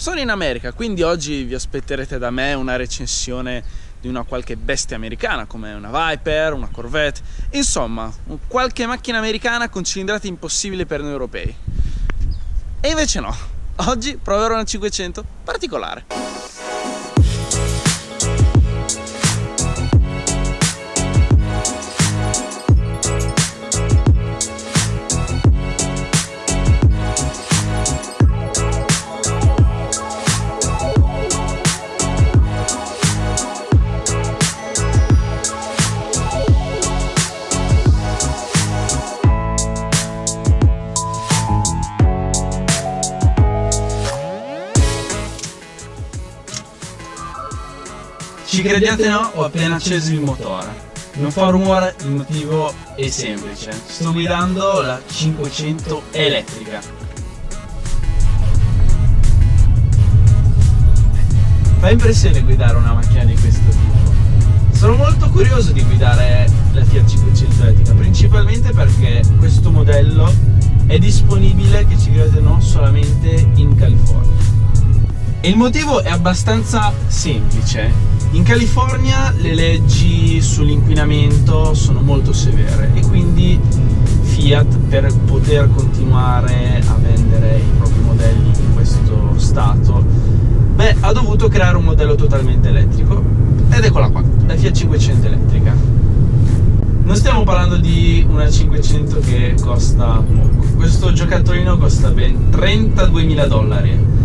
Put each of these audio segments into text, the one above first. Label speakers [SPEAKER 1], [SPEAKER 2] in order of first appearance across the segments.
[SPEAKER 1] Sono in America, quindi oggi vi aspetterete da me una recensione di una qualche bestia americana come una Viper, una Corvette, insomma qualche macchina americana con cilindrate impossibili per noi europei. E invece no, oggi proverò una 500 particolare. Ci crediate no? Ho appena acceso il motore. Non fa rumore, il motivo è semplice. Sto guidando la 500 elettrica. Fa impressione guidare una macchina di questo tipo. Sono molto curioso di guidare la Fiat 500 elettrica, principalmente perché questo modello è disponibile, che ci credete no, solamente in California. E il motivo è abbastanza semplice. In California le leggi sull'inquinamento sono molto severe e quindi Fiat, per poter continuare a vendere i propri modelli in questo stato, ha dovuto creare un modello totalmente elettrico, ed eccola qua, la Fiat 500 elettrica. Non stiamo parlando di una 500 che costa poco, questo giocattolino costa ben $32.000.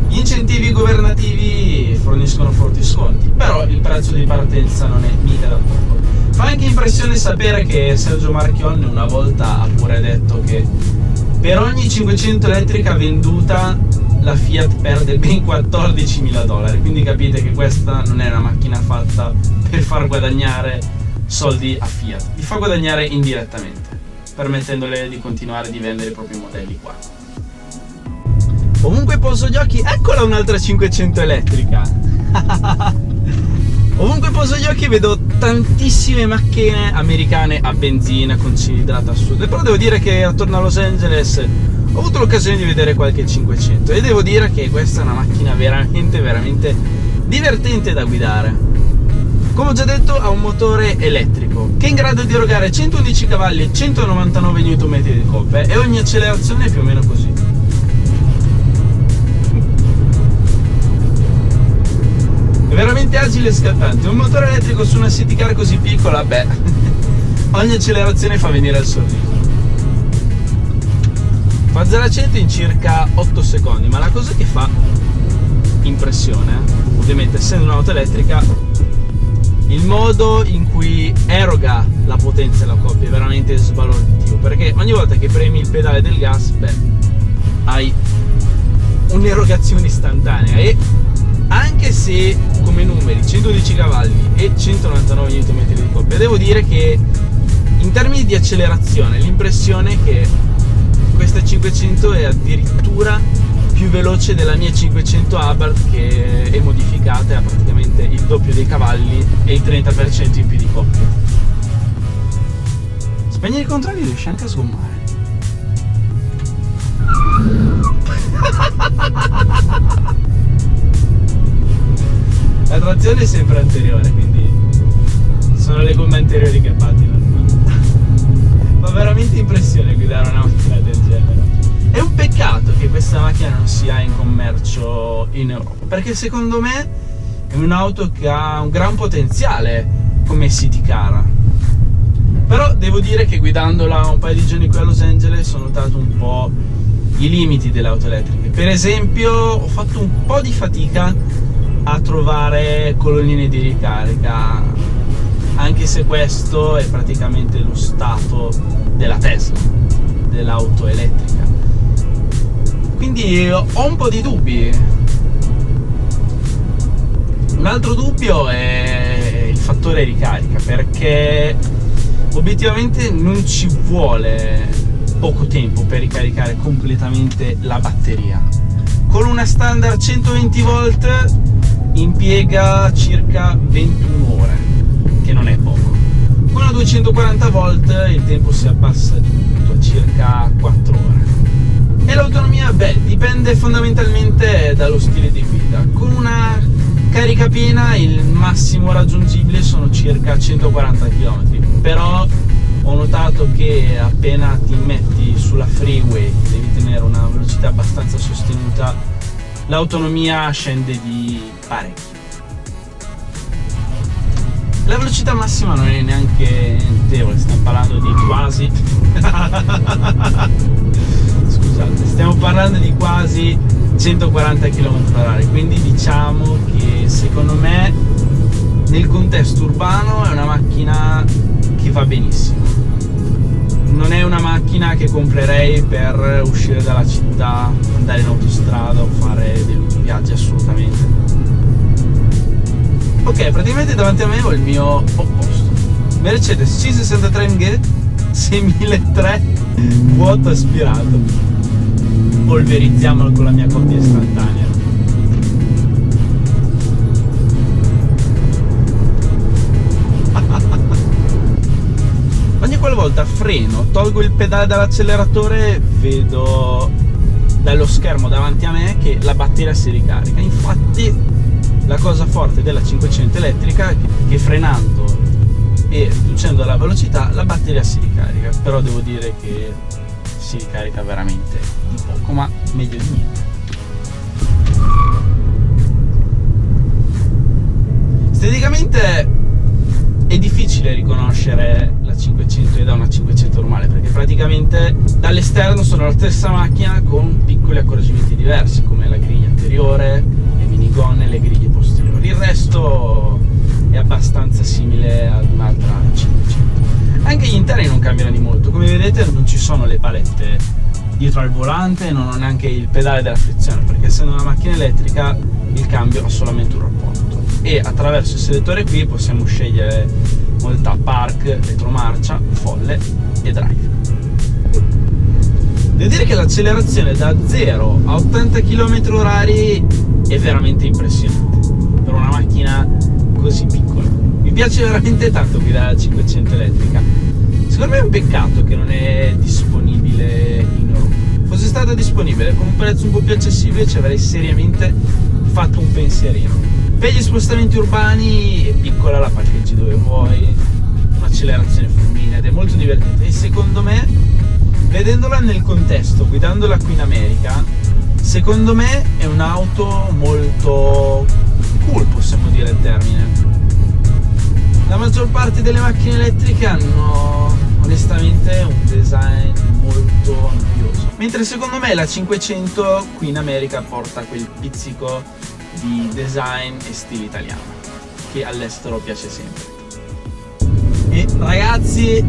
[SPEAKER 1] Gli incentivi governativi forniscono forti sconti, però il prezzo di partenza non è mica da poco. Fa anche impressione sapere che Sergio Marchionne una volta ha pure detto che per ogni 500 elettrica venduta la Fiat perde ben $14.000, quindi capite che questa non è una macchina fatta per far guadagnare soldi a Fiat, li fa guadagnare indirettamente, permettendole di continuare di vendere i propri modelli qua. Ovunque poso gli occhi, eccola un'altra 500 elettrica. Ovunque poso gli occhi vedo tantissime macchine americane a benzina con cilindrata assurda, però devo dire che attorno a Los Angeles ho avuto l'occasione di vedere qualche 500 e devo dire che questa è una macchina veramente divertente da guidare. Come ho già detto, ha un motore elettrico che è in grado di erogare 111 cavalli e 199 Nm di coppe e ogni accelerazione è più o meno così. Veramente agile e scattante. Un motore elettrico su una city car così piccola, ogni accelerazione fa venire il sorriso. Fa 0 a 100 in circa 8 secondi, ma la cosa che fa impressione, ovviamente essendo un'auto elettrica, il modo in cui eroga la potenza e la coppia è veramente sbalorditivo, perché ogni volta che premi il pedale del gas, hai un'erogazione istantanea e anche se come numeri 110 cavalli e 199 Nm di coppia, devo dire che in termini di accelerazione l'impressione è che questa 500 è addirittura più veloce della mia 500 Abarth, che è modificata e ha praticamente il doppio dei cavalli e il 30% in più di coppia. Spegnere i controlli riesce anche a sgommare. La trazione è sempre anteriore, quindi sono le gomme anteriori che pattinano. Fa veramente impressione guidare una macchina del genere. È un peccato che questa macchina non sia in commercio in Europa, perché secondo me è un'auto che ha un gran potenziale come city car. Però devo dire che guidandola un paio di giorni qui a Los Angeles ho notato un po' i limiti delle auto elettriche. Per esempio, ho fatto un po' di fatica a trovare colonnine di ricarica, anche se questo è praticamente lo stato della Tesla, dell'auto elettrica. Quindi ho un po' di dubbi. Un altro dubbio è il fattore ricarica, perché obiettivamente non ci vuole poco tempo per ricaricare completamente la batteria. Con una standard 120 volt impiega circa 21 ore, che non è poco. Con una 240 volt il tempo si abbassa di tutto a circa 4 ore. E l'autonomia, dipende fondamentalmente dallo velocità piena il massimo raggiungibile sono circa 140 km, però ho notato che appena ti metti sulla freeway devi tenere una velocità abbastanza sostenuta, l'autonomia scende di parecchio. La velocità massima non è neanche notevole, stiamo parlando di quasi scusate, stiamo parlando di quasi 140 km/h, quindi diciamo che secondo me nel contesto urbano è una macchina che va benissimo. Non è una macchina che comprerei per uscire dalla città, andare in autostrada o fare dei lunghi viaggi, assolutamente. Ok, praticamente davanti a me ho il mio opposto, Mercedes C63 AMG 6003 vuoto aspirato. Polverizziamolo con la mia coppia istantanea. Ogni qualvolta freno, tolgo il pedale dall'acceleratore, vedo dallo schermo davanti a me che la batteria si ricarica. Infatti la cosa forte della 500 elettrica è che frenando e riducendo la velocità la batteria si ricarica, però devo dire che si ricarica veramente di poco, ma meglio di niente. Esteticamente è difficile riconoscere la 500 da una 500 normale, perché praticamente dall'esterno sono la stessa macchina con piccoli accorgimenti diversi, come la griglia anteriore, le minigonne e le griglie posteriori. Il resto è abbastanza simile ad un'altra 500. Anche gli interni non cambiano di molto, come vedete non ci sono le palette dietro al volante, non ho neanche il pedale della frizione, perché essendo una macchina elettrica il cambio ha solamente un rapporto, e attraverso il selettore qui possiamo scegliere modalità park, retromarcia, folle e drive. Devo dire che l'accelerazione da 0 a 80 km/h è veramente impressionante per una macchina così piccola. Mi piace veramente tanto guidare la 500 elettrica. Secondo me è un peccato che non è disponibile in Europa. Fosse stata disponibile con un prezzo un po' più accessibile ci avrei seriamente fatto un pensierino. Per gli spostamenti urbani è piccola, la parcheggi dove vuoi, un'accelerazione fulminea ed è molto divertente, e secondo me, vedendola nel contesto, guidandola qui in America, secondo me è un'auto molto cool, possiamo dire il termine. La maggior parte delle macchine elettriche hanno onestamente un design molto noioso, mentre secondo me la 500 qui in America porta quel pizzico di design e stile italiano che all'estero piace sempre. E ragazzi,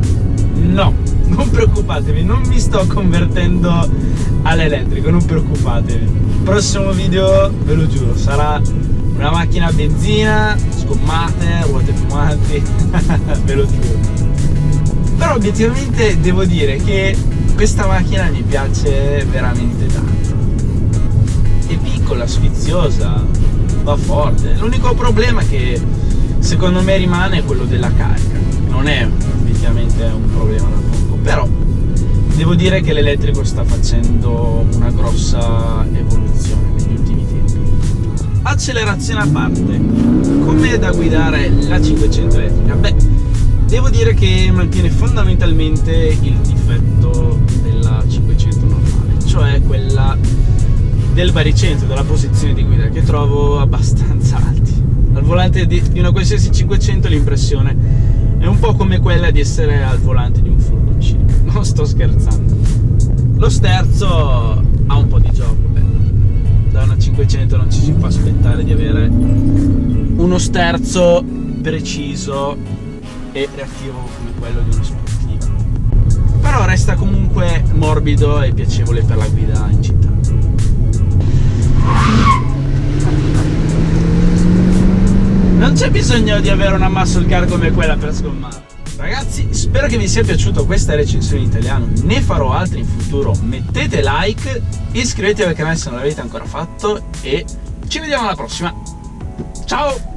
[SPEAKER 1] no, non preoccupatevi, non mi sto convertendo all'elettrico, non preoccupatevi. Il prossimo video, ve lo giuro, sarà una macchina a benzina, sgommate, ruote fumanti, ve lo giuro. Però obiettivamente devo dire che questa macchina mi piace veramente tanto. È piccola, sfiziosa, va forte. L'unico problema che secondo me rimane è quello della carica. Non è obiettivamente un problema da poco, però devo dire che l'elettrico sta facendo una grossa evoluzione negli ultimi tempi. Accelerazione a parte, com'è da guidare la 500 elettrica? Beh, devo dire che mantiene fondamentalmente il difetto della 500 normale, cioè quella del baricentro, della posizione di guida, che trovo abbastanza alti. Al volante di una qualsiasi 500 l'impressione è un po' come quella di essere al volante di un furgoncino, non sto scherzando. Lo sterzo ha un po' di gioco, da una 500 non ci si può aspettare di avere uno sterzo preciso e reattivo come quello di uno sportivo, però resta comunque morbido e piacevole per la guida in città. Non c'è bisogno di avere una muscle car come quella per sgommare. Ragazzi, spero che vi sia piaciuta questa recensione in italiano, ne farò altre in futuro. Mettete like, iscrivetevi al canale se non l'avete ancora fatto e ci vediamo alla prossima. Ciao!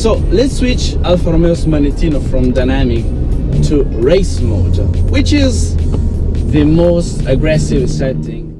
[SPEAKER 2] So let's switch Alfa Romeo's Manettino from dynamic to race mode, which is the most aggressive setting.